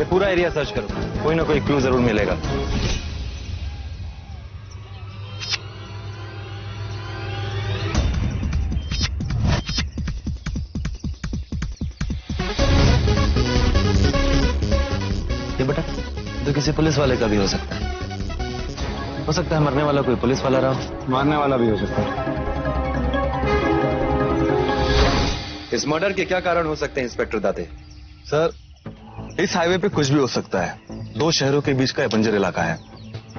पूरा area search करो, कोई ना कोई क्लू जरूर मिलेगा। ये बेटा तो किसी पुलिस वाले का भी हो सकता है मरने वाला कोई पुलिस वाला रहा हो, मारने वाला भी हो सकता है। इस मर्डर के क्या कारण हो सकते हैं इंस्पेक्टर दाते? सर, इस हाईवे पे कुछ भी हो सकता है। दो शहरों के बीच का ये बंजर इलाका है।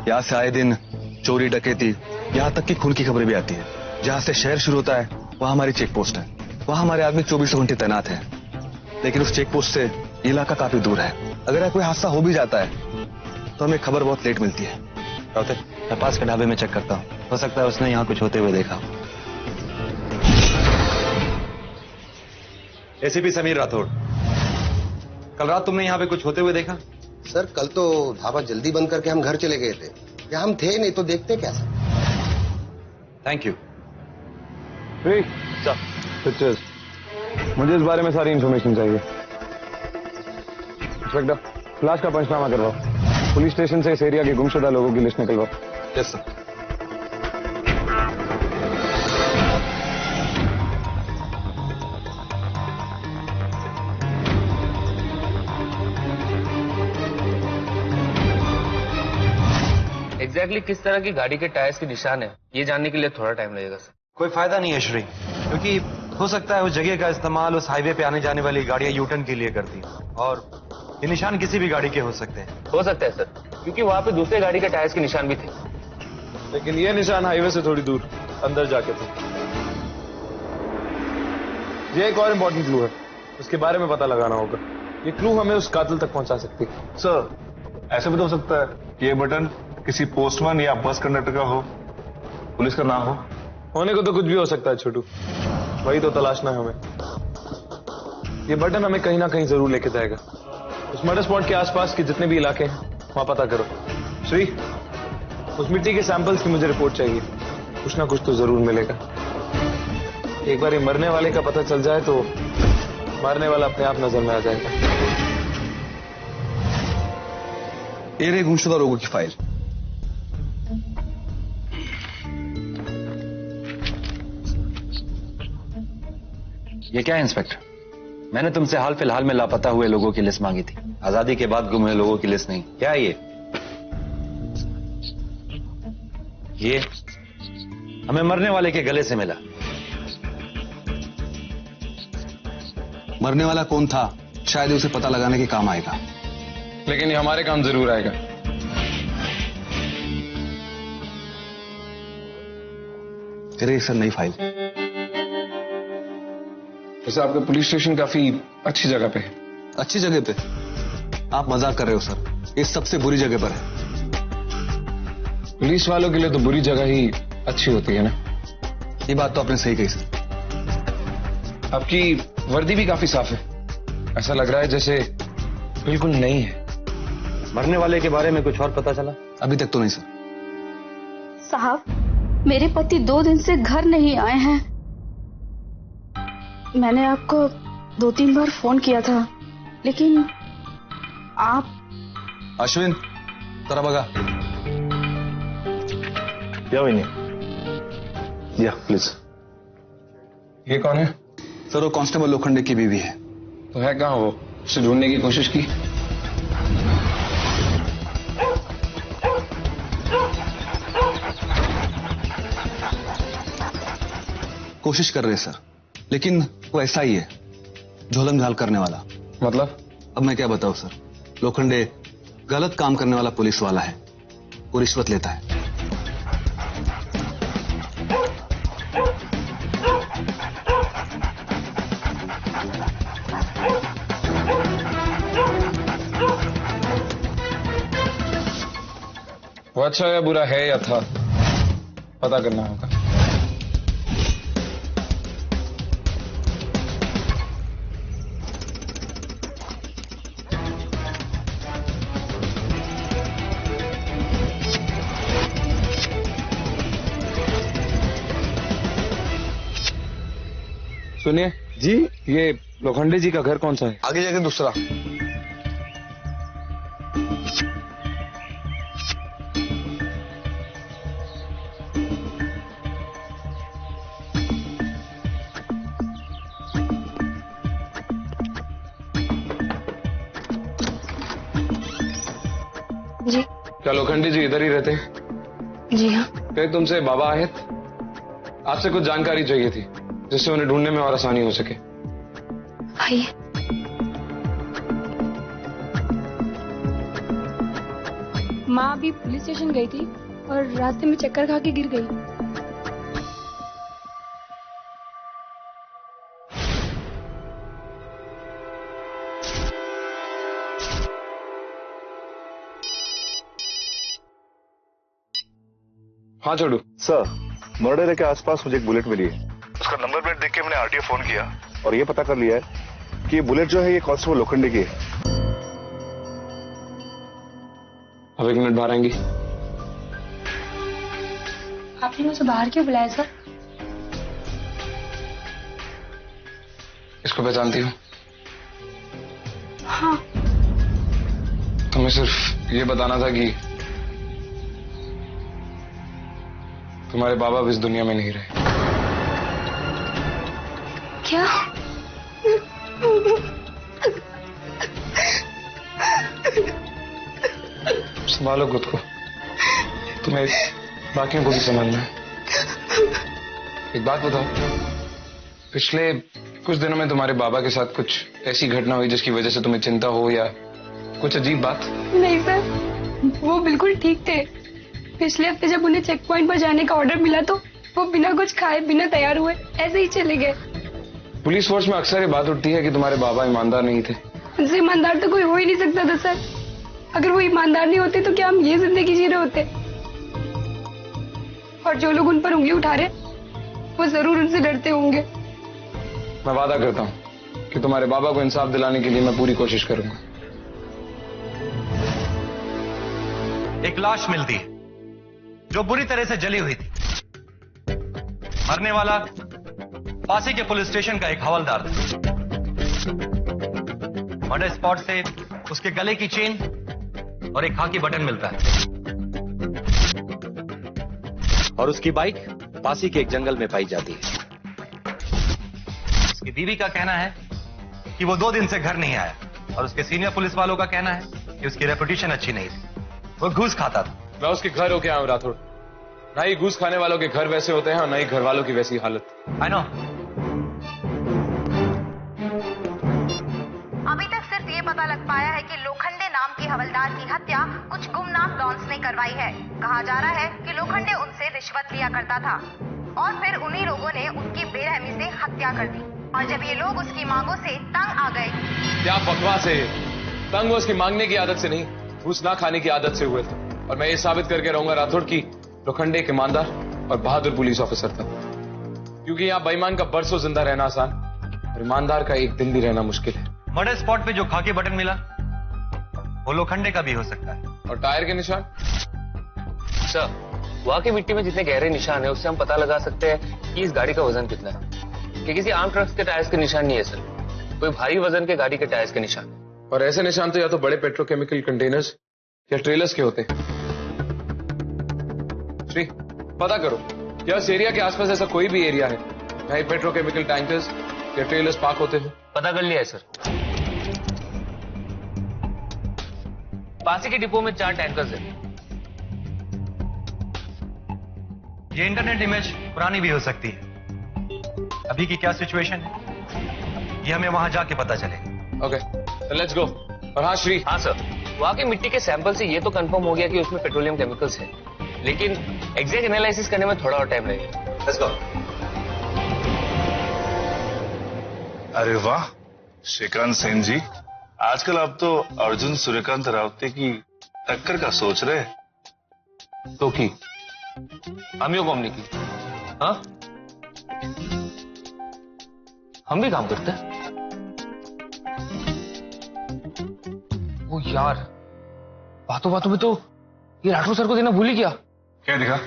यहाँ से आए दिन चोरी डकैती, यहाँ तक कि खून की खबरें भी आती है। जहाँ से शहर शुरू होता है वहाँ हमारी चेक पोस्ट है, वहाँ हमारे आदमी 24 घंटे तैनात है। लेकिन उस चेक पोस्ट से ये इलाका काफी दूर है। अगर कोई हादसा हो भी जाता है तो हमें खबर बहुत लेट मिलती है। मैं पास के ढाबे में चेक करता हूँ, हो सकता है उसने यहाँ कुछ होते हुए देखा। एसीपी समीर राठौड़, कल रात तुमने यहाँ पे कुछ होते हुए देखा? सर कल तो ढाबा जल्दी बंद करके हम घर चले गए थे, या हम थे नहीं तो देखते कैसे। Thank you. पिक्चर्स, मुझे इस बारे में सारी इंफॉर्मेशन चाहिए। इंस्पेक्टर, फ्लैश का पंचनामा करवाओ। पुलिस स्टेशन से इस एरिया के गुमशुदा लोगों की लिस्ट निकलवाओ। Yes sir. एग्जैक्टली किस तरह की गाड़ी के टायर्स के निशान है, ये जानने के लिए थोड़ा टाइम लगेगा सर। कोई फायदा नहीं है श्री, क्योंकि हो सकता है उस जगह का इस्तेमाल उस हाईवे पे आने जाने वाली गाड़ियां यूटर्न के लिए करती हैं, और ये निशान किसी भी गाड़ी के हो सकते हैं। हो सकता है सर, क्योंकि वहां पे दूसरे गाड़ी के टायर्स के निशान भी थे। लेकिन ये निशान हाईवे से थोड़ी दूर अंदर जाके थे। ये एक और इम्पोर्टेंट क्लू है, उसके बारे में पता लगाना होगा। ये क्लू हमें उस कातिल तक पहुंचा सकती है। सर, ऐसे भी तो हो सकता है ये बटन किसी पोस्टमैन या बस कंडक्टर का हो, पुलिस का ना हो। होने को तो कुछ भी हो सकता है छोटू, वही तो तलाशना है हमें। ये बटन हमें कहीं ना कहीं जरूर लेके जाएगा। उस मर्डर स्पॉट के आसपास के जितने भी इलाके हैं वहां पता करो। श्री, उस मिट्टी के सैंपल्स की मुझे रिपोर्ट चाहिए, कुछ ना कुछ तो जरूर मिलेगा। एक बार ये मरने वाले का पता चल जाए तो मारने वाला अपने आप नजर में आ जाएगा। ये रही गुमशुदा लोगों की फाइल। ये क्या है इंस्पेक्टर? मैंने तुमसे हाल फिलहाल में लापता हुए लोगों की लिस्ट मांगी थी, आजादी के बाद गुम हुए लोगों की लिस्ट नहीं। क्या है ये हमें मरने वाले के गले से मिला। मरने वाला कौन था शायद उसे पता लगाने के काम आएगा। लेकिन ये हमारे काम जरूर आएगा। अरे सर, नई फाइल। वैसे आपका पुलिस स्टेशन काफी अच्छी जगह पे है। अच्छी जगह पे? आप मजाक कर रहे हो सर, ये सबसे बुरी जगह पर है। पुलिस वालों के लिए तो बुरी जगह ही अच्छी होती है ना। ये बात तो आपने सही कही सर। आपकी वर्दी भी काफी साफ है, ऐसा लग रहा है जैसे बिल्कुल नई है। मरने वाले के बारे में कुछ और पता चला? अभी तक तो नहीं सर। साहब, मेरे पति 2 दिन से घर नहीं आए हैं। मैंने आपको 2-3 बार फोन किया था, लेकिन आप... अश्विन, जरा बघा। या वही नहीं, या प्लीज। ये कौन है? सर, वो कांस्टेबल लोखंडे की बीवी है। तो है कहाँ वो? उसे ढूंढने की कोशिश की? कोशिश कर रहे हैं सर, लेकिन वो ऐसा ही है, झोलम झाल करने वाला। मतलब? अब मैं क्या बताऊं सर, लोखंडे गलत काम करने वाला पुलिस वाला है, वो रिश्वत लेता है। वो अच्छा या बुरा है या था, पता करना होगा। सुनिए जी, ये लोखंडे जी का घर कौन सा है? आगे जाके दूसरा। जी क्या लोखंडी जी इधर ही रहते हैं? जी हाँ। कहीं तुमसे बाबा आए थे? आपसे कुछ जानकारी चाहिए थी जिससे उन्हें ढूंढने में और आसानी हो सके। आइए। माँ अभी पुलिस स्टेशन गई थी और रास्ते में चक्कर खा के गिर गई। हाँ छोटू। सर, मर्डर के आसपास मुझे एक बुलेट मिली है। उसका नंबर प्लेट देख के मैंने आरटीओ फोन किया और ये पता कर लिया है कि ये बुलेट जो है ये कांस्टेबल लोखंडे की है। अब 1 मिनट बाहर आएंगी? आपने मुझे बाहर क्यों बुलाया सर? इसको पहचानती हूँ? हाँ। तुम्हें सिर्फ ये बताना था कि तुम्हारे बाबा भी इस दुनिया में नहीं रहे। क्या? संभालो खुद को, तुम्हें बाकियों को भी संभालना है। एक बात बताओ, पिछले कुछ दिनों में तुम्हारे बाबा के साथ कुछ ऐसी घटना हुई जिसकी वजह से तुम्हें चिंता हो या कुछ अजीब बात? नहीं सर, वो बिल्कुल ठीक थे। पिछले हफ्ते जब उन्हें चेक पॉइंट पर जाने का ऑर्डर मिला तो वो बिना कुछ खाए बिना तैयार हुए ऐसे ही चले गए। पुलिस फोर्स में अक्सर ये बात उठती है कि तुम्हारे बाबा ईमानदार नहीं थे। उनसे ईमानदार तो कोई हो ही नहीं सकता था सर। अगर वो ईमानदार नहीं होते तो क्या हम ये जिंदगी जी रहे होते? और जो लोग उन पर उंगली उठा रहे वो जरूर उनसे डरते होंगे। मैं वादा करता हूँ कि तुम्हारे बाबा को इंसाफ दिलाने के लिए मैं पूरी कोशिश करूंगा। एक लाश मिलती है जो बुरी तरह से जली हुई थी। मरने वाला पासी के पुलिस स्टेशन का एक हवलदार था। मर्डर स्पॉट से उसके गले की चेन और एक खाकी बटन मिलता है और उसकी बाइक पासी के एक जंगल में पाई जाती है। उसकी बीवी का कहना है कि वो 2 दिन से घर नहीं आया और उसके सीनियर पुलिस वालों का कहना है कि उसकी रेपुटेशन अच्छी नहीं थी, वो घूस खाता था। मैं उसके घर होके आया हूँ राठौड़। ना ही घूस खाने वालों के घर वैसे होते हैं और ना ही घर वालों की वैसी हालत। I know. अभी तक सिर्फ ये पता लग पाया है कि लोखंडे नाम की हवलदार की हत्या कुछ गुमनाम डॉन्स ने करवाई है। कहा जा रहा है कि लोखंडे उनसे रिश्वत लिया करता था और फिर उन्हीं लोगों ने उनकी बेरहमी से हत्या कर दी। और जब ये लोग उसकी मांगों से तंग आ गए। क्या बकवास है? तंग वो उसकी मांगने की आदत से नहीं, घूस ना खाने की आदत से हुए थे। और मैं ये साबित करके रहूंगा राठौड़ की लोखंडे एक ईमानदार और बहादुर पुलिस ऑफिसर था। क्योंकि यहाँ बेईमान का बरसों जिंदा रहना आसान और ईमानदार का एक दिन भी रहना मुश्किल है। मर्डर स्पॉट पे जो खाकी बटन मिला वो लोखंडे का भी हो सकता है। और टायर के निशान? सर, वहां की मिट्टी में जितने गहरे निशान है उससे हम पता लगा सकते हैं कि इस गाड़ी का वजन कितना है। कि किसी आम ट्रक के टायर्स के निशान नहीं है सर, कोई भारी वजन के गाड़ी के टायर्स के निशान। और ऐसे निशान तो या तो बड़े पेट्रोकेमिकल कंटेनर्स या ट्रेलर्स के होते हैं। श्री, पता करो क्या इस एरिया के आसपास ऐसा कोई भी एरिया है जहां पेट्रोकेमिकल टैंकर्स या ट्रेलर्स पार्क होते हैं? पता कर लिया है सर। पासी के डिपो में 4 टैंकर्स हैं। ये इंटरनेट इमेज पुरानी भी हो सकती है। अभी की क्या सिचुएशन है ये हमें वहां जाके पता चलेगा। ओके, तो लेट्स गो। और हाँ श्री। हाँ सर, वहां की मिट्टी के सैंपल से ये तो कंफर्म हो गया कि उसमें पेट्रोलियम केमिकल्स है, लेकिन एग्जैक्ट एनालिसिस करने में थोड़ा और टाइम लगेगा। Let's go. अरे वाह श्रीकांत सेन जी, आजकल आप तो अर्जुन सूर्यकांत रावते की टक्कर का सोच रहे हैं। तो की हम यो काम नहीं की। हाँ, हम भी काम करते हैं। वो यार, बातों बातों में तो ये राठौर सर को देना भूल ही गया। क्या दिखा?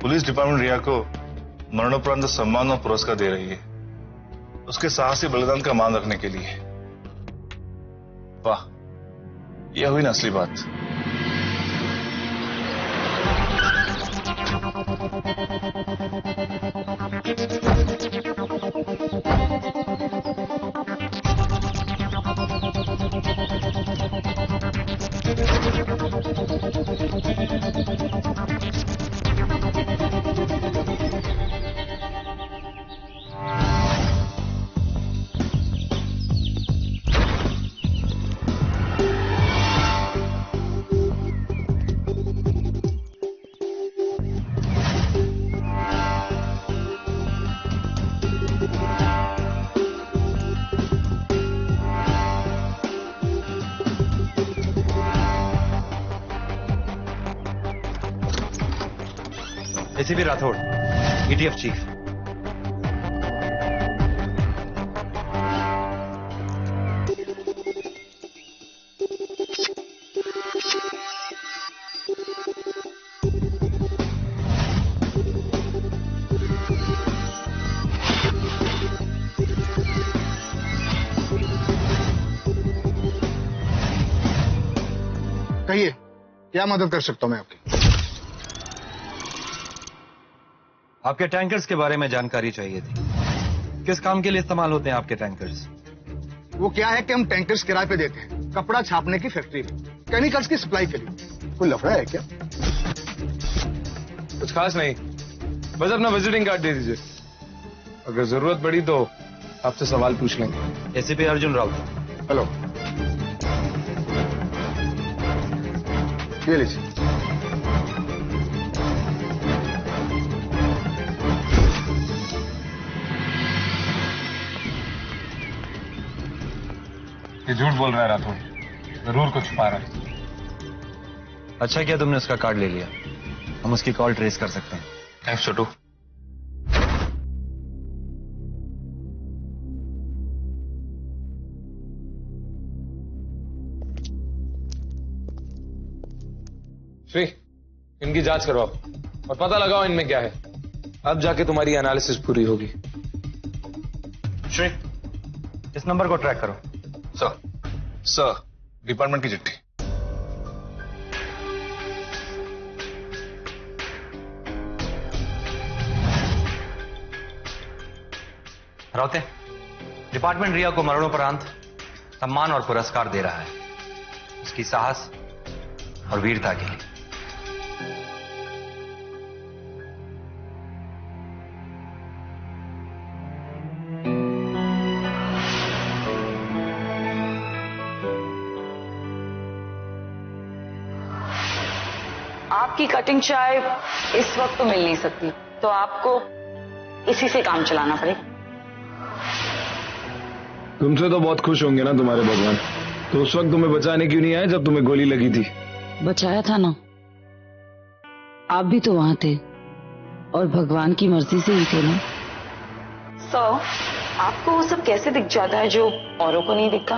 पुलिस डिपार्टमेंट रिया को मरणोपरांत सम्मान और पुरस्कार दे रही है उसके साहसी बलिदान का मान रखने के लिए। वाह, यह हुई ना असली बात। ACP Rathore, ETF chief. कहिए, क्या मदद कर सकता हूं मैं आपकी? आपके टैंकर्स के बारे में जानकारी चाहिए थी। किस काम के लिए इस्तेमाल होते हैं आपके टैंकर्स? वो क्या है कि हम टैंकर्स किराए पे देते हैं, कपड़ा छापने की फैक्ट्री में, केमिकल्स की सप्लाई के लिए। कोई लफड़ा है क्या? कुछ खास नहीं, बस अपना विजिटिंग कार्ड दे दीजिए। अगर जरूरत पड़ी तो आपसे सवाल पूछ लेंगे। एसीपी अर्जुन राउत। हेलो, ये लीजिए। ये झूठ बोल रहा है राठौड़, जरूर कुछ छुपा रहा है। अच्छा किया तुमने उसका कार्ड ले लिया, हम उसकी कॉल ट्रेस कर सकते हैं। थैंक्स छोटू। श्री, इनकी जांच करवाओ और पता लगाओ इनमें क्या है। अब जाके तुम्हारी एनालिसिस पूरी होगी। श्री, इस नंबर को ट्रैक करो। सर, डिपार्टमेंट की चिट्ठी। राउते, डिपार्टमेंट रिया को मरणोपरांत सम्मान और पुरस्कार दे रहा है उसकी साहस और वीरता के लिए। आपकी कटिंग चाय इस वक्त तो मिल नहीं सकती, तो आपको इसी से काम चलाना पड़ेगा। तुमसे तो बहुत खुश होंगे ना तुम्हारे भगवान, तो उस वक्त तुम्हें बचाने क्यों नहीं आए जब तुम्हें गोली लगी थी? बचाया था ना, आप भी तो वहां थे और भगवान की मर्जी से ही थे ना। सर, आपको वो सब कैसे दिख जाता है जो औरों को नहीं दिखता?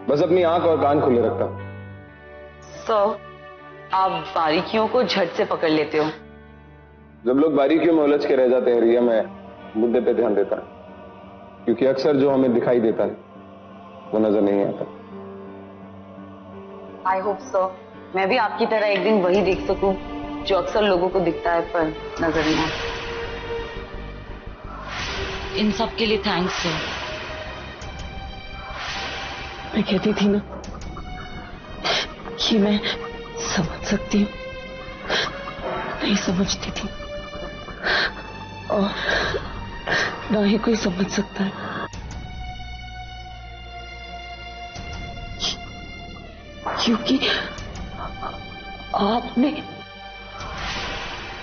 बस अपनी आंख और कान खुले रखता। सर, आप बारीकियों को झट से पकड़ लेते हो। जब लोग बारीकियों में उलझ के रह जाते हैं रिया, मैं मुद्दे पे ध्यान देता है, क्योंकि अक्सर जो हमें दिखाई देता है वो नजर नहीं आता। आई होप सो मैं भी आपकी तरह एक दिन वही देख सकूं जो अक्सर लोगों को दिखता है पर नजर नहीं आता। इन सब के लिए थैंक्स सर। मैं कहती थी ना कि मैं समझ सकती हूँ, नहीं समझती थी और ना ही कोई समझ सकता है। क्योंकि आपने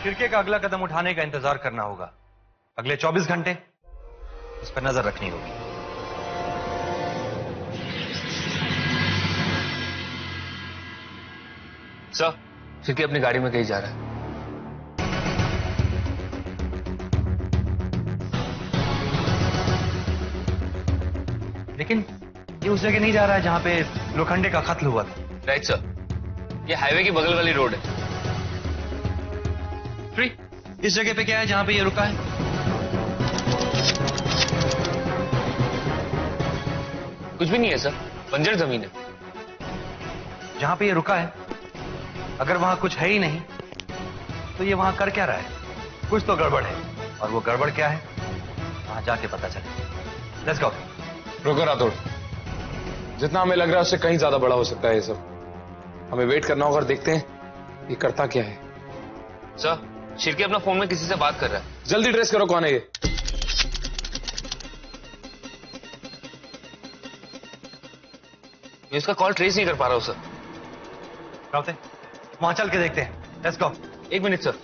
फिरके का अगला कदम उठाने का इंतजार करना होगा। अगले 24 घंटे उस पर नजर रखनी होगी। सर, फिरके अपनी गाड़ी में कहीं जा रहा है। लेकिन ये उस जगह नहीं जा रहा है जहां पे लोखंडे का कत्ल हुआ था। राइट सर, ये हाईवे की बगल वाली रोड है। फ्री। इस जगह पे क्या है जहां पे ये रुका है? कुछ भी नहीं है सर, बंजर जमीन है। जहां पे ये रुका है अगर वहां कुछ है ही नहीं तो ये वहां कर क्या रहा है? कुछ तो गड़बड़ है, और वो गड़बड़ क्या है वहां जाके पता चले। Let's go. रुको रातोड़, जितना हमें लग रहा है उससे कहीं ज्यादा बड़ा हो सकता है ये सब। हमें वेट करना होगा और देखते हैं ये करता क्या है। सर, शिरके अपना फोन में किसी से बात कर रहा है। जल्दी ट्रेस करो कौन है ये। मैं इसका कॉल ट्रेस नहीं कर पा रहा हूं सर। रावते, वहां चल के देखते हैं। Let's go. एक मिनट सर,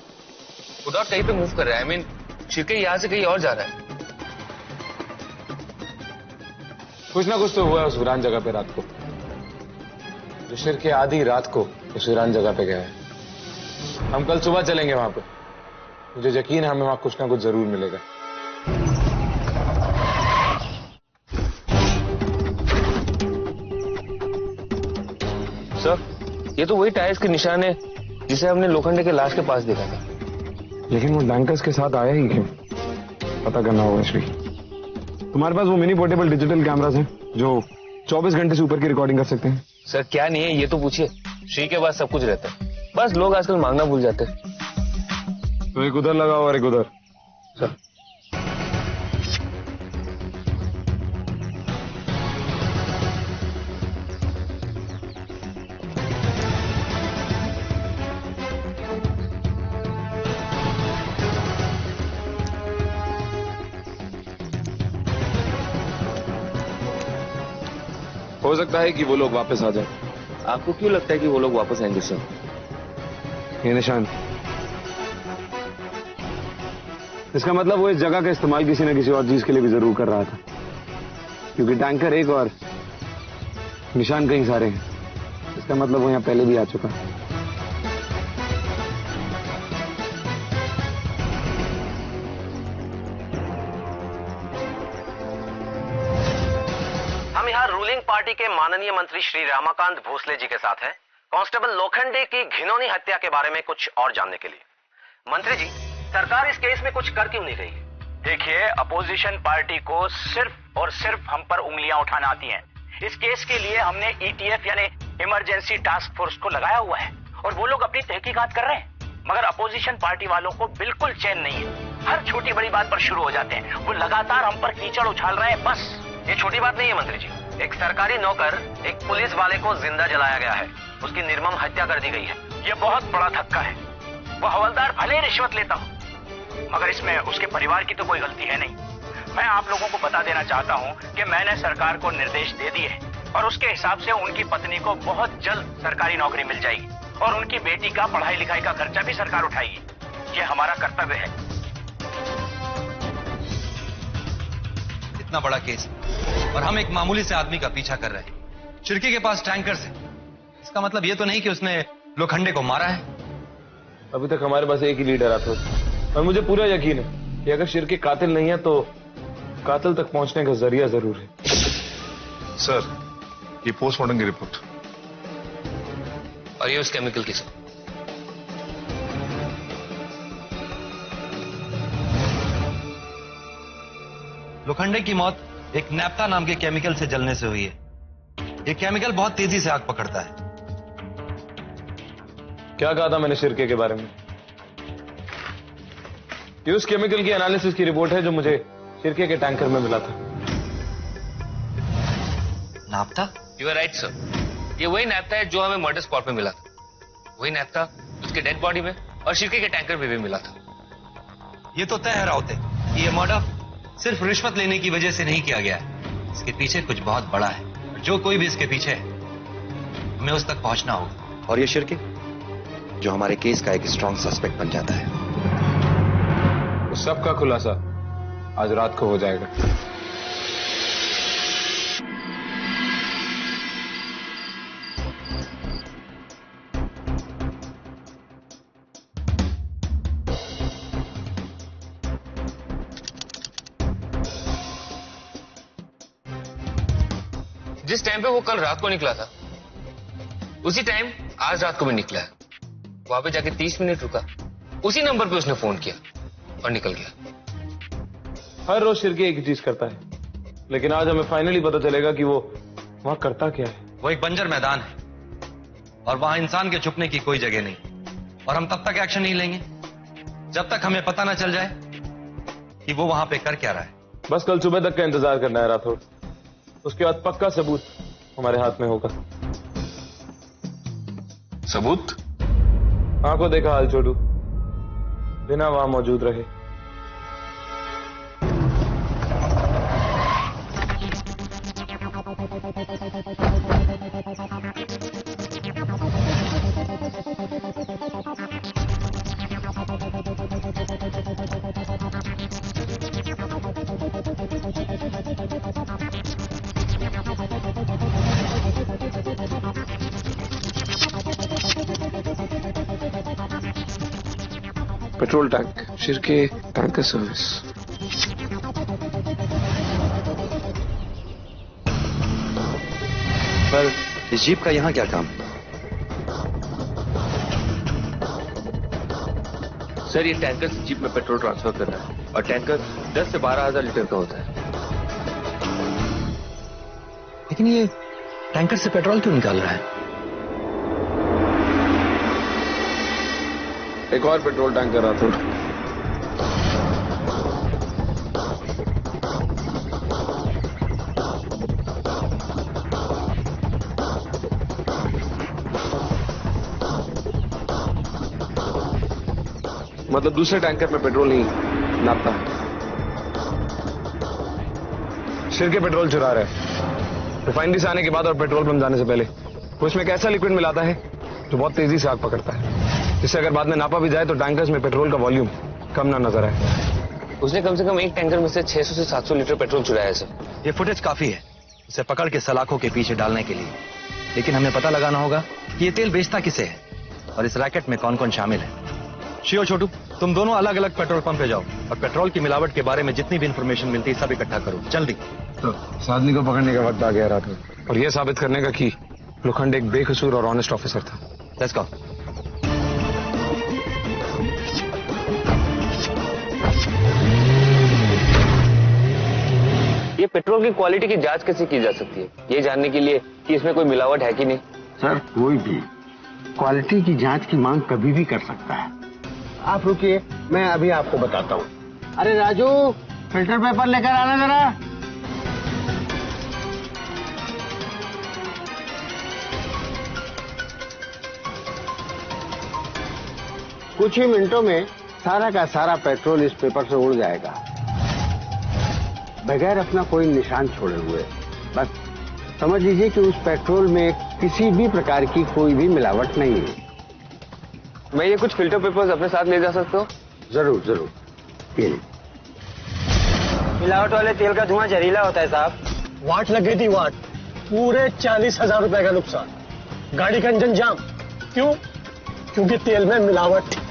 विदाउट कहीं पे मूव कर रहा है। आई मीन शिरके यहां से कहीं और जा रहा है। कुछ ना कुछ तो हुआ है उस वीरान जगह पे रात को। जो शिरके आधी रात को उस वीरान जगह पे गया है। हम कल सुबह चलेंगे वहां पे। मुझे यकीन है हमें वहां कुछ ना कुछ जरूर मिलेगा। सर, ये तो वही टायर्स के निशान है जिसे हमने लोखंडे के लाश के पास देखा था। लेकिन वो टैंकर्स के साथ आया ही क्यों? पता करना होगा श्री। तुम्हारे पास वो मिनी पोर्टेबल डिजिटल कैमरास हैं जो 24 घंटे से ऊपर की रिकॉर्डिंग कर सकते हैं? सर क्या नहीं है ये तो पूछिए। श्री के पास सब कुछ रहता है, बस लोग आजकल मांगना भूल जाते हैं। तो एक उधर लगाओ और एक उधर। सर, हो सकता है कि वो लोग वापस आ जाए। आपको क्यों लगता है कि वो लोग वापस आएंगे सर? ये निशान, इसका मतलब वो इस जगह का इस्तेमाल किसी न किसी और चीज के लिए भी जरूर कर रहा था, क्योंकि टैंकर एक और निशान कई सारे हैं। इसका मतलब वो यहाँ पहले भी आ चुका है। हम यहाँ रूलिंग पार्टी के माननीय मंत्री श्री रामाकांत भोसले जी के साथ हैं, कांस्टेबल लोखंडे की घिनौनी हत्या के बारे में कुछ और जानने के लिए। मंत्री जी, सरकार इस केस में कुछ कर क्यों नहीं रही है? देखिए, अपोजिशन पार्टी को सिर्फ और सिर्फ हम पर उंगलियां उठाना आती हैं। इस केस के लिए हमने ईटीएफ यानी इमरजेंसी टास्क फोर्स को लगाया हुआ है और वो लोग अपनी तहकीकात कर रहे हैं, मगर अपोजिशन पार्टी वालों को बिल्कुल चैन नहीं है। हर छोटी बड़ी बात पर शुरू हो जाते हैं। वो लगातार हम पर कीचड़ उछाल रहे हैं। बस ये छोटी बात नहीं है मंत्री जी। एक सरकारी नौकर, एक पुलिस वाले को जिंदा जलाया गया है, उसकी निर्मम हत्या कर दी गई है। ये बहुत बड़ा धक्का है। वो हवलदार भले ही रिश्वत लेता हो, मगर इसमें उसके परिवार की तो कोई गलती है नहीं। मैं आप लोगों को बता देना चाहता हूं कि मैंने सरकार को निर्देश दे दिए हैं और उसके हिसाब से उनकी पत्नी को बहुत जल्द सरकारी नौकरी मिल जाएगी और उनकी बेटी का पढ़ाई लिखाई का खर्चा भी सरकार उठाएगी। ये हमारा कर्तव्य है। इतना बड़ा केस और हम एक मामूली से आदमी का पीछा कर रहे हैं। चिरके के पास टैंकर्स है, इसका मतलब ये तो नहीं कि उसने लोखंडे को मारा है। अभी तक हमारे पास एक ही लीडर आता है और मुझे पूरा यकीन है कि अगर शिरके कातिल नहीं है तो कातिल तक पहुंचने का जरिया जरूर है। सर, ये पोस्टमार्टम की रिपोर्ट और ये उस केमिकल की सर। लोखंडे की मौत एक नैप्था नाम के केमिकल से जलने से हुई है। ये केमिकल बहुत तेजी से आग पकड़ता है। क्या कहा था मैंने शिरके के बारे में? ये उस केमिकल की एनालिसिस की रिपोर्ट है जो मुझे शिरके के टैंकर में मिला था। Naphtha? You are right sir, ये वही नैप्था है जो हमें मर्डर स्पॉट में मिला था। वही नैप्था उसके डेड बॉडी में और शिरके के टैंकर में भी मिला था। ये तो तय है राउते कि ये मर्डर सिर्फ रिश्वत लेने की वजह से नहीं किया गया है। इसके पीछे कुछ बहुत बड़ा है। जो कोई भी इसके पीछे है, हमें उस तक पहुंचना होगा। और ये शिरके जो हमारे केस का एक स्ट्रॉन्ग सस्पेक्ट बन जाता है, उस सब का खुलासा आज रात को हो जाएगा। जिस टाइम पे वो कल रात को निकला था उसी टाइम आज रात को भी निकला है। वहां पे जाके 30 मिनट रुका उसी नंबर पे उसने फोन किया और निकल गया। हर रोज शिरके एक ही चीज करता है, लेकिन आज हमें फाइनली पता चलेगा कि वो वहां करता क्या है। वो एक बंजर मैदान है और वहां इंसान के छुपने की कोई जगह नहीं, और हम तब तक एक्शन नहीं लेंगे जब तक हमें पता ना चल जाए कि वो वहां पे कर क्या रहा है। बस कल सुबह तक का इंतजार करना है राठौड़, उसके बाद पक्का सबूत हमारे हाथ में होगा। सबूत? आंखों देखा हाल छोटू, बिना वहां मौजूद रहे। Petrol tank, Shirke tanker service. पर इस जीप का यहां क्या काम? सर ये टैंकर से जीप में पेट्रोल ट्रांसफर कर रहा है और टैंकर 10 से 12,000 लीटर का होता है। लेकिन ये टैंकर से पेट्रोल क्यों निकाल रहा है? एक और पेट्रोल टैंकर राठौड़। मतलब दूसरे टैंकर में पेट्रोल नहीं नापता है। शिरके पेट्रोल चुरा रहे हैं रिफाइनरी से आने के बाद और पेट्रोल पंप जाने से पहले। वो इसमें एक ऐसा लिक्विड मिलाता है जो बहुत तेजी से आग पकड़ता है, जिससे अगर बाद में नापा भी जाए तो टैंकर्स में पेट्रोल का वॉल्यूम कम ना नजर आए। उसने कम से कम एक टैंकर में से 600 से 700 लीटर पेट्रोल चुराया है सर। ये फुटेज काफी है उसे पकड़ के सलाखों के पीछे डालने के लिए, लेकिन हमें पता लगाना होगा कि ये तेल बेचता किसे है और इस रैकेट में कौन कौन शामिल है। शिव छोटू, तुम दोनों अलग अलग पेट्रोल पंप पे जाओ और पेट्रोल की मिलावट के बारे में जितनी भी इंफॉर्मेशन मिलती है सब इकट्ठा करो जल्दी। तो साधनी को पकड़ने का वक्त आ गया राठौड़, और यह साबित करने का कि लोखंडे एक बेकसूर और ऑनेस्ट ऑफिसर था। Let's go. ये पेट्रोल की क्वालिटी की जांच कैसे की जा सकती है, ये जानने के लिए कि इसमें कोई मिलावट है कि नहीं? सर कोई भी क्वालिटी की जांच की मांग कभी भी कर सकता है। आप रुकिए, मैं अभी आपको बताता हूँ। अरे राजू, फिल्टर पेपर लेकर आना जरा। कुछ ही मिनटों में सारा का सारा पेट्रोल इस पेपर से उड़ जाएगा, बगैर अपना कोई निशान छोड़े हुए। बस समझ लीजिए कि उस पेट्रोल में किसी भी प्रकार की कोई भी मिलावट नहीं है। मैं ये कुछ फिल्टर पेपर्स अपने साथ ले जा सकता हूँ? जरूर जरूर। ये मिलावट वाले तेल का धुआं जहरीला होता है साहब। वाट लग गई थी, वाट। पूरे 40,000 रुपए का नुकसान, गाड़ी का इंजन जाम। क्यों? क्योंकि तेल में मिलावट थी।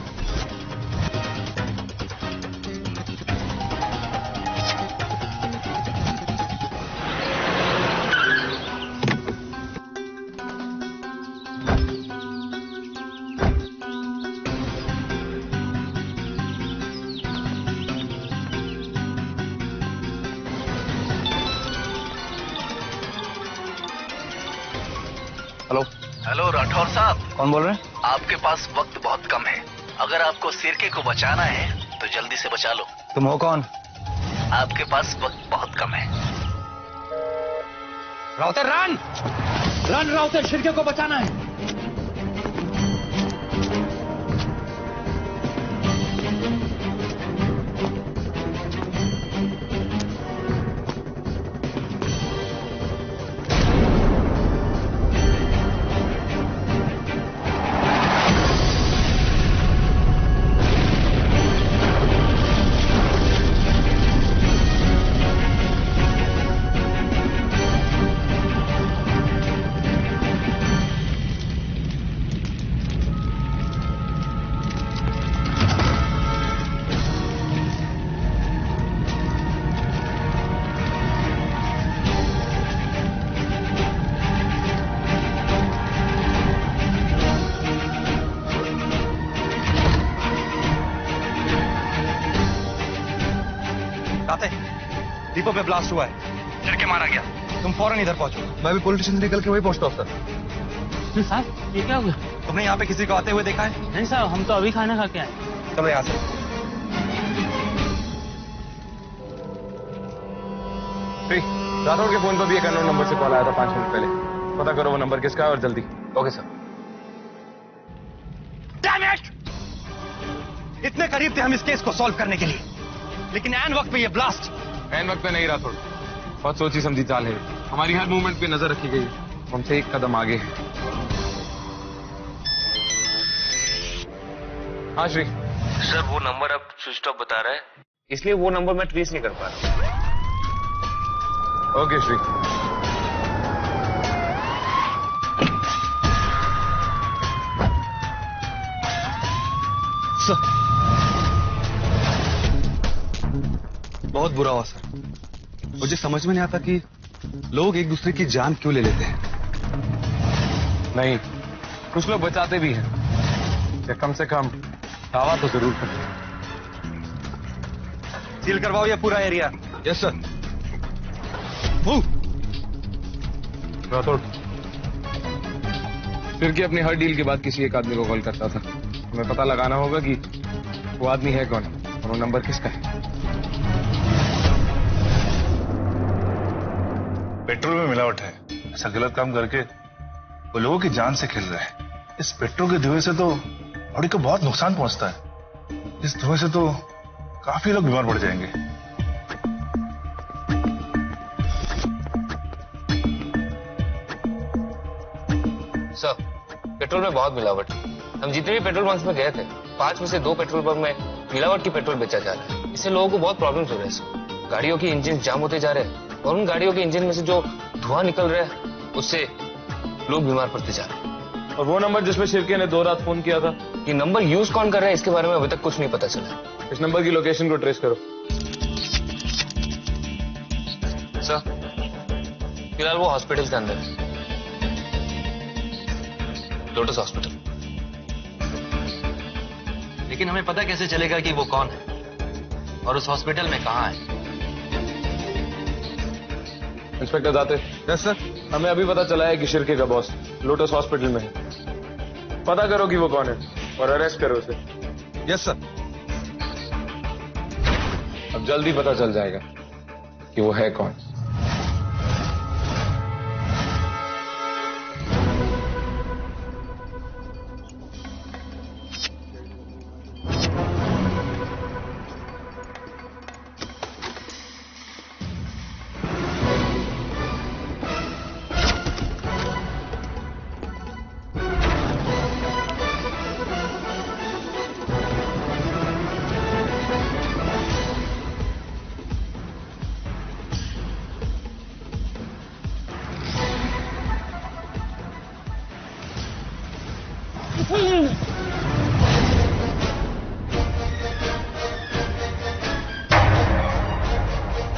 हेलो। हेलो राठौर साहब। कौन बोल रहे हैं? आपके पास वक्त बहुत कम है, अगर आपको सिरके को बचाना है तो जल्दी से बचा लो। तुम हो कौन? आपके पास वक्त बहुत कम है। राउतर रन रन, राउतर शिरके को बचाना है। डिपो पे ब्लास्ट हुआ है, शिरके मारा गया। तुम फौरन इधर पहुंचो। मैं भी पुलिस स्टेशन से निकल के वही पहुंचता हूँ सर। साहब ये क्या हो गया? तुमने यहाँ पे किसी को आते हुए देखा है? नहीं साहब, हम तो अभी खाना खा के आए। चलो यहाँ से। राठौड़ के फोन पर भी एक अननोन नंबर से कॉल आया था 5 मिनट पहले। पता करो वो नंबर किसका है और जल्दी। Okay sir. इतने करीब थे हम इस केस को सॉल्व करने के लिए, लेकिन ऐन वक्त पे ये ब्लास्ट। ऐन वक्त पे नहीं राठौड़, बहुत सोची समझी चाल है। हमारी हर मूवमेंट पे नजर रखी गई है, हमसे एक कदम आगे है। हाँ श्री। सर वो नंबर अब स्विच ऑफ बता रहा है, इसलिए वो नंबर मैं ट्रेस नहीं कर पा रहा। ओके श्री। सर बहुत बुरा हुआ सर। मुझे समझ में नहीं आता कि लोग एक दूसरे की जान क्यों ले लेते हैं। नहीं, कुछ लोग बचाते भी हैं, या कम से कम दावा तो जरूर करते हैं। सील करवाओ ये पूरा एरिया। Yes sir. राठौड़, फिर की अपनी हर डील के बाद किसी एक आदमी को कॉल करता था। हमें पता लगाना होगा कि वो आदमी है कौन और वो नंबर किसका है। पेट्रोल में मिलावट है, ऐसा गलत काम करके वो लोगों की जान से खेल रहे हैं। इस पेट्रोल के धुएं से तो बॉडी को बहुत नुकसान पहुंचता है। इस धुएं से तो काफी लोग बीमार पड़ जाएंगे। सर पेट्रोल में बहुत मिलावट है। हम जितने भी पेट्रोल पंप्स में गए थे, 5 में से 2 पेट्रोल पंप में मिलावट की पेट्रोल बेचा जा रहा है। इससे लोगों को बहुत प्रॉब्लम्स हो रहे हैं सर। गाड़ियों की इंजन जाम होते जा रहे हैं और उन गाड़ियों के इंजन में से जो धुआं निकल रहा है उससे लोग बीमार पड़ते जा रहे हैं। और वो नंबर जिसमें शिरके ने 2 रात फोन किया था, ये नंबर यूज कौन कर रहा है इसके बारे में अभी तक कुछ नहीं पता चला। इस नंबर की लोकेशन को ट्रेस करो। सर फिलहाल वो हॉस्पिटल के अंदर है, लोटस हॉस्पिटल। लेकिन हमें पता कैसे चलेगा कि वो कौन है और उस हॉस्पिटल में कहां है? इंस्पेक्टर दाते। Yes sir. हमें अभी पता चला है कि शिरके का बॉस लोटस हॉस्पिटल में है। पता करो कि वो कौन है और अरेस्ट करो उसे। Yes sir. अब जल्दी पता चल जाएगा कि वो है कौन।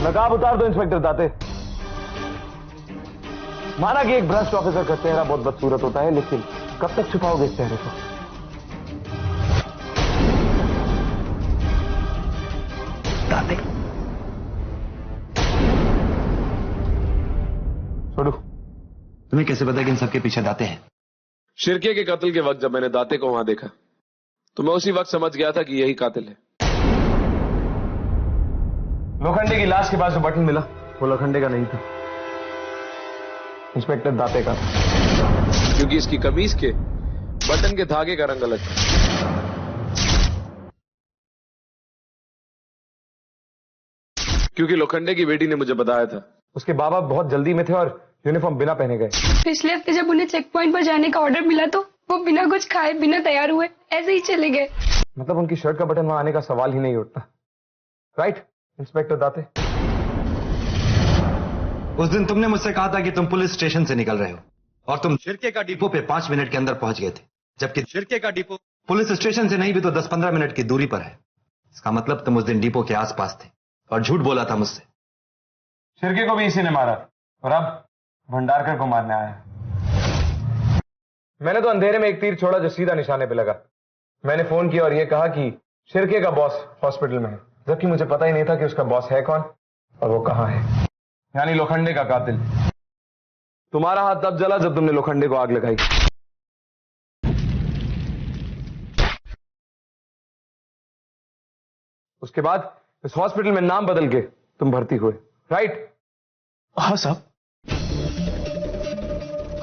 नकाब उतार दो इंस्पेक्टर दाते। माना कि एक भ्रष्ट ऑफिसर का चेहरा बहुत बदसूरत होता है, लेकिन कब तक छुपाओगे इस चेहरे को? दाते छोड़ो। तुम्हें कैसे पता कि इन सबके पीछे दाते हैं? शिरके के कत्ल के वक्त जब मैंने दाते को वहां देखा तो मैं उसी वक्त समझ गया था कि यही कातिल है। लोखंडे की लाश के पास जो बटन मिला वो लोखंडे का नहीं था, इंस्पेक्टर दाते का, क्योंकि इसकी कमीज के बटन के धागे का रंग अलग था। क्योंकि लोखंडे की बेटी ने मुझे बताया था उसके बाबा बहुत जल्दी में थे और यूनिफॉर्म बिना पहने गए। पिछले हफ्ते जब उन्हें चेक पॉइंट पर जाने का ऑर्डर मिला तो वो बिना कुछ खाए बिना तैयार हुए ऐसे ही चले गए। मतलब उनकी शर्ट का बटन वहां आने का सवाल ही नहीं उठता। राइट इंस्पेक्टर दाते? उस दिन तुमने मुझसे कहा था कि तुम पुलिस स्टेशन से निकल रहे हो और तुम शिरके का डिपो पे 5 मिनट के अंदर पहुंच गए थे, जबकि शिरके का डिपो पुलिस स्टेशन से नहीं भी तो 10-15 मिनट की दूरी पर है। इसका मतलब तुम उस दिन डिपो के आसपास थे और झूठ बोला था मुझसे। शिरके को भी इसी ने मारा और अब भंडारकर को मारने आया। मैंने तो अंधेरे में एक तीर छोड़ा जो सीधा निशाने पे लगा। मैंने फोन किया और यह कहा कि शिरके का बॉस हॉस्पिटल में है, जबकि मुझे पता ही नहीं था कि उसका बॉस है कौन और वो कहाँ है? यानी लोखंडे का कातिल। तुम्हारा हाथ तब जला जब तुमने लोखंडे को आग लगाई। उसके बाद इस हॉस्पिटल में नाम बदल के तुम भर्ती हुए, राइट? हाँ साहब,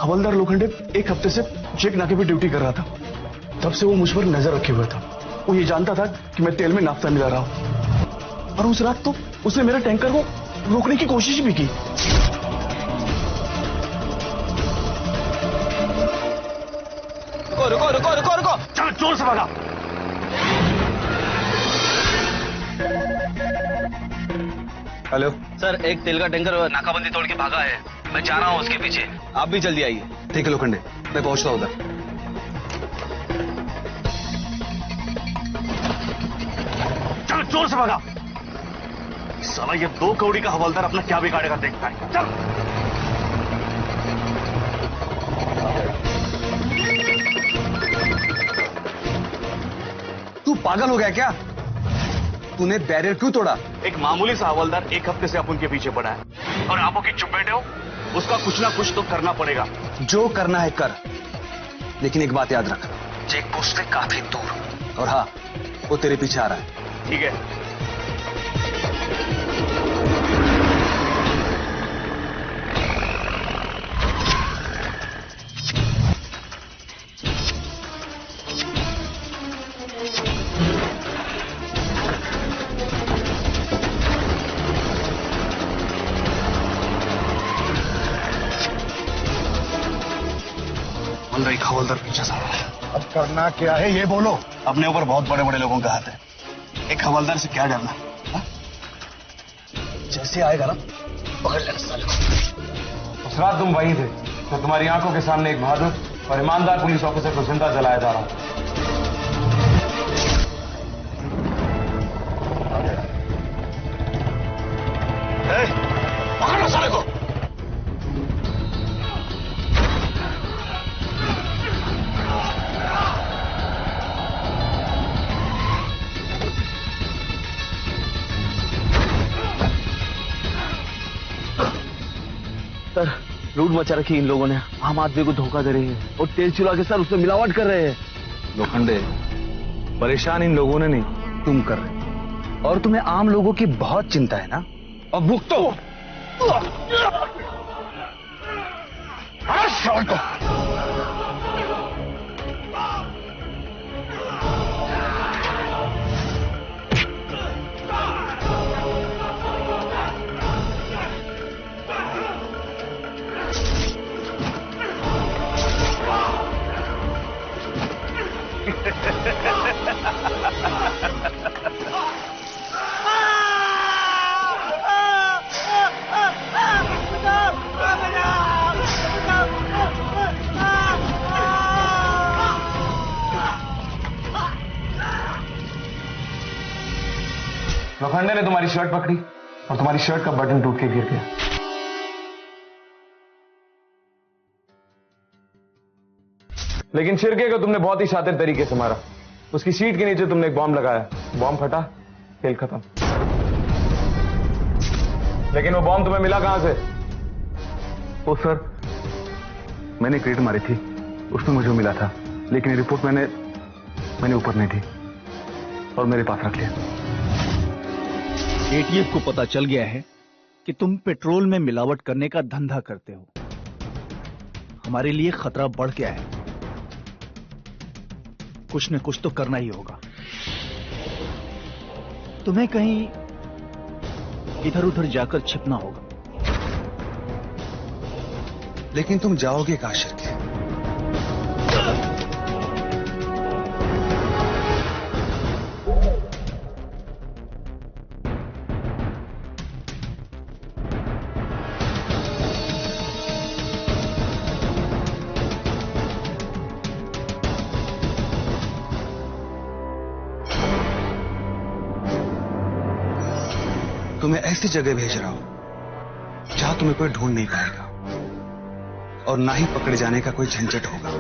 हवलदार लोखंडे एक हफ्ते से चेक नाके पे ड्यूटी कर रहा था। तब से वो मुझ पर नजर रखे हुए था। वो ये जानता था कि मैं तेल में नाफ्ता मिला रहा हूं, और उस रात तो उसने मेरे टैंकर को रोकने की कोशिश भी की। रुको रुको रुको रुको, चल जोर से भागा। हेलो सर, एक तेल का टैंकर नाकाबंदी तोड़ के भागा है। मैं जा रहा हूँ उसके पीछे, आप भी जल्दी आइए। ठीक है लोखंडे, मैं पहुंचता हूँ उधर। चल जोर से भागा। साला ये 2 कौड़ी का हवलदार अपना क्या बिगाड़ेगा देखता है। चल। तू पागल हो गया क्या? तूने बैरियर क्यों तोड़ा? एक मामूली सा हवलदार एक हफ्ते से आप उनके पीछे पड़ा है और आप की चुप बैठे हो। उसका कुछ ना कुछ तो करना पड़ेगा। जो करना है कर, लेकिन एक बात याद रख, चेक पोस्ट से काफी दूर। और हाँ, वो तेरे पीछे आ रहा है। ठीक है। एक हवलदार पीछे से आ रहा है। अब करना क्या है ये बोलो। अपने ऊपर बहुत बड़े बड़े लोगों का हाथ है। एक हवलदार से क्या डरना? जैसे आएगा ना पकड़ लेना साले को। उस रात तुम वही थे तो तुम्हारी आंखों के सामने एक बहादुर और ईमानदार पुलिस ऑफिसर को जिंदा जलाया जा रहा था। पकड़ो साले को। सर, लूट मचा रखी इन लोगों ने। आम आदमी को धोखा दे रही है और तेल चुरा के सर उसमें मिलावट कर रहे हैं। लोखंडे, परेशान इन लोगों ने नहीं, तुम कर रहे। और तुम्हें आम लोगों की बहुत चिंता है ना? अब भुगतो। लोखंडे ने तुम्हारी शर्ट पकड़ी और तुम्हारी शर्ट का बटन टूट के गिर गया। लेकिन शिरके को तुमने बहुत ही शातिर तरीके से मारा। उसकी सीट के नीचे तुमने एक बॉम्ब लगाया, बॉम्ब फटा, खेल खत्म। लेकिन वो बॉम्ब तुम्हें मिला कहां से? ओ सर, मैंने क्रेट मारी थी, उसमें मुझे मिला था, लेकिन ये रिपोर्ट मैंने ऊपर नहीं थी और मेरे पास रख लिया। एटीएफ को पता चल गया है कि तुम पेट्रोल में मिलावट करने का धंधा करते हो। हमारे लिए खतरा बढ़ गया है। कुछ न कुछ तो करना ही होगा। तुम्हें कहीं इधर उधर जाकर छिपना होगा। लेकिन तुम जाओगे कहां शिरके? तुम्हें ऐसी जगह भेज रहा हूं जहां तुम्हें कोई ढूंढ नहीं पाएगा और ना ही पकड़े जाने का कोई झंझट होगा।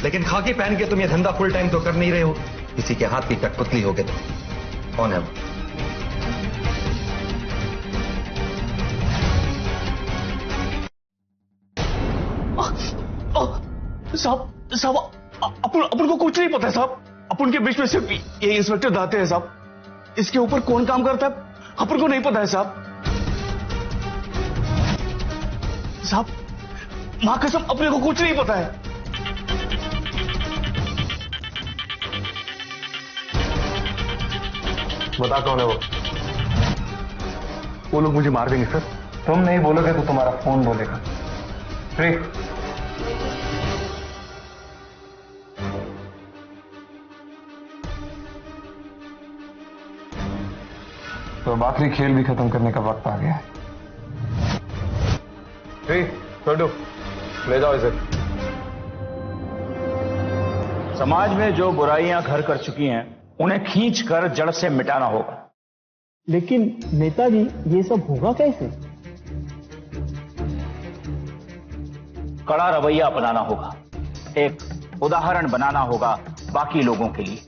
लेकिन खाकी पहन के तुम ये धंधा फुल टाइम तो कर नहीं रहे हो। किसी के हाथ की कठपुतली होगे कौन है वो? साहब अपन को कुछ नहीं पता है साहब। अपन के बीच में सिर्फ ये इंस्पेक्टर दाते हैं साहब। इसके ऊपर कौन काम करता है अपन को नहीं पता है साहब। साहब मां कसम अपने को कुछ नहीं पता है। बता कौन है वो लोग मुझे मार देंगे सर। तुम नहीं बोलोगे तो तुम्हारा फोन बोलेगा। तो अब आखिरी खेल भी खत्म करने का वक्त आ गया है। छोटू ले जाओ इसे। समाज में जो बुराइयां घर कर चुकी हैं उन्हें खींचकर जड़ से मिटाना होगा। लेकिन नेताजी ये सब होगा कैसे? कड़ा रवैया अपनाना होगा, एक उदाहरण बनाना होगा बाकी लोगों के लिए।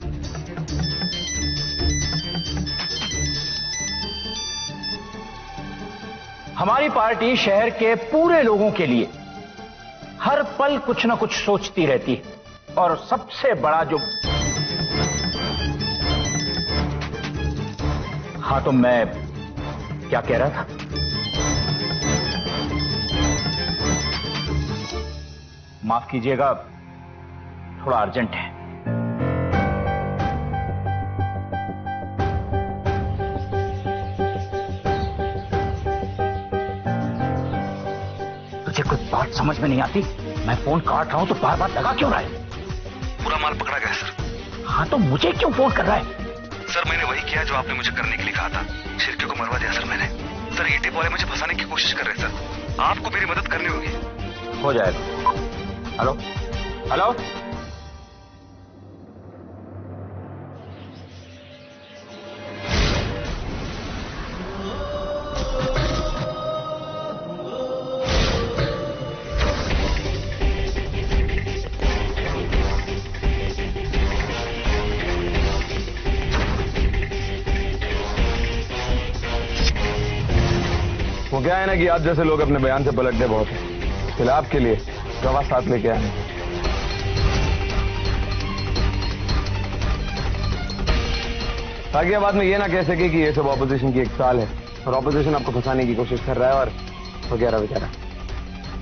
हमारी पार्टी शहर के पूरे लोगों के लिए हर पल कुछ ना कुछ सोचती रहती है। और सबसे बड़ा जो हाँ तो मैं क्या कह रहा था? माफ कीजिएगा, थोड़ा अर्जेंट है। तुझे कुछ बात समझ में नहीं आती? मैं फोन काट रहा हूं तो बार बार लगा क्यों रहा है? पूरा माल पकड़ा गया सर। हाँ तो मुझे क्यों फोन कर रहा है? सर मैंने वही किया जो आपने मुझे करने के लिए कहा था। शिरके को मरवा दिया सर मैंने। सर ये टिप वाले मुझे फंसाने की कोशिश कर रहे हैं सर। आपको मेरी मदद करनी होगी। हो जाएगा। हेलो हेलो वो क्या है ना कि आप जैसे लोग अपने बयान से पलटते बहुत हैं। फिर आपके लिए गवाह साथ लेके आए। ताकि अब बाद में ये ना कह सके कि ये सब ऑपोजिशन की एक चाल है और ऑपोजिशन आपको फंसाने की कोशिश कर रहा है और वगैरह वगैरह।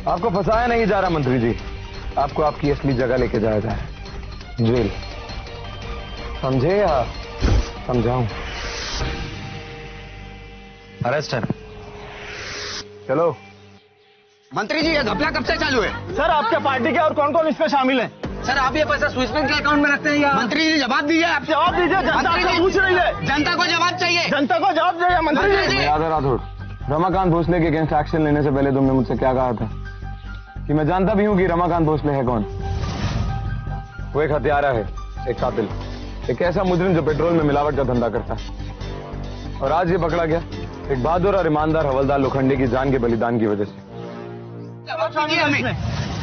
आपको फंसाया नहीं जा रहा मंत्री जी, आपको आपकी असली जगह लेके जाया जा रहा है, जेल। समझे या समझाऊं? अरेस्ट है। चलो। मंत्री जी ये घपला कब से चालू है? सर आपके पार्टी के और कौन कौन इसमें शामिल है? सर आप ये पैसा स्विस बैंक के अकाउंट में रखते हैं या? मंत्री जी जवाब दीजिए। आप जवाब दीजिए, जनता आपसे पूछ रही है। जनता को जवाब चाहिए। जनता को जवाब चाहिए मंत्री जी। याद है राठौड़, रमाकांत भोसले के अगेंस्ट एक्शन लेने से पहले तुमने मुझसे क्या कहा था कि मैं जानता भी हूं कि रमाकांत भोसले है कौन। वो एक हत्यारा है, एक कातिल, एक ऐसा मुजरिम जो पेट्रोल में मिलावट का धंधा करता है। और आज ये पकड़ा गया एक बहादुर और ईमानदार हवलदार लोखंडे की जान के बलिदान की वजह से।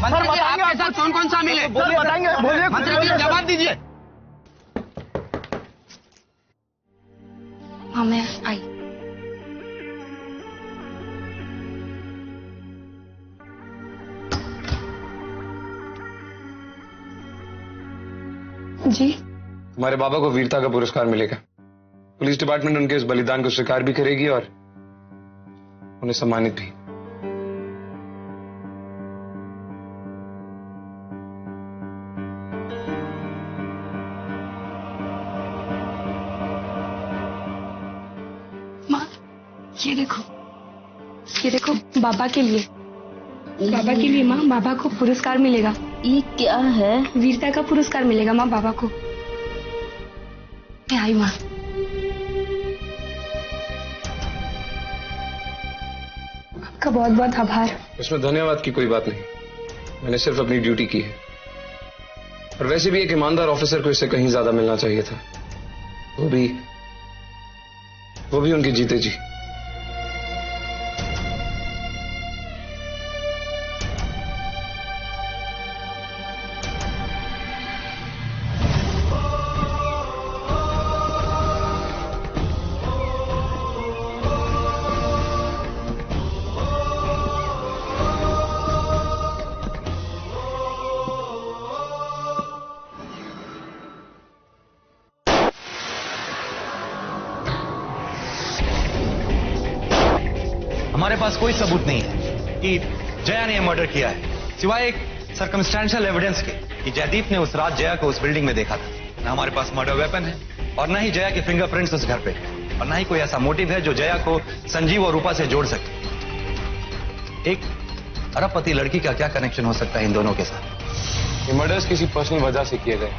मंत्री जी आपके साथ कौन कौन शामिल है? बताएंगे, बोलिए। मंत्री जी जवाब दीजिए। हाँ मैं आई। जी तुम्हारे बाबा को वीरता का पुरस्कार मिलेगा। पुलिस डिपार्टमेंट उनके इस बलिदान को स्वीकार भी करेगी और उन्हें सम्मानित भी। माँ ये देखो बाबा के लिए, बाबा के लिए माँ, बाबा को पुरस्कार मिलेगा। ये क्या है? वीरता का पुरस्कार मिलेगा माँ बाबा को। मैं आई माँ। आपका बहुत बहुत आभार। इसमें धन्यवाद की कोई बात नहीं, मैंने सिर्फ अपनी ड्यूटी की है। और वैसे भी एक ईमानदार ऑफिसर को इससे कहीं ज्यादा मिलना चाहिए था, वो भी उनके जीते जी। पास कोई सबूत नहीं है कि जया ने यह मर्डर किया है, सिवाय एक सर्कमस्टेंशियल एविडेंस के कि जयदीप ने उस रात जया को उस बिल्डिंग में देखा था। ना हमारे पास मर्डर वेपन है और ना ही जया के फिंगरप्रिंट्स उस घर पे, और ना ही कोई ऐसा मोटिव है जो जया को संजीव और रूपा से जोड़ सके। एक अरबपति लड़की का क्या कनेक्शन हो सकता है इन दोनों के साथ? ये मर्डर्स किसी पर्सनल वजह से किए गए।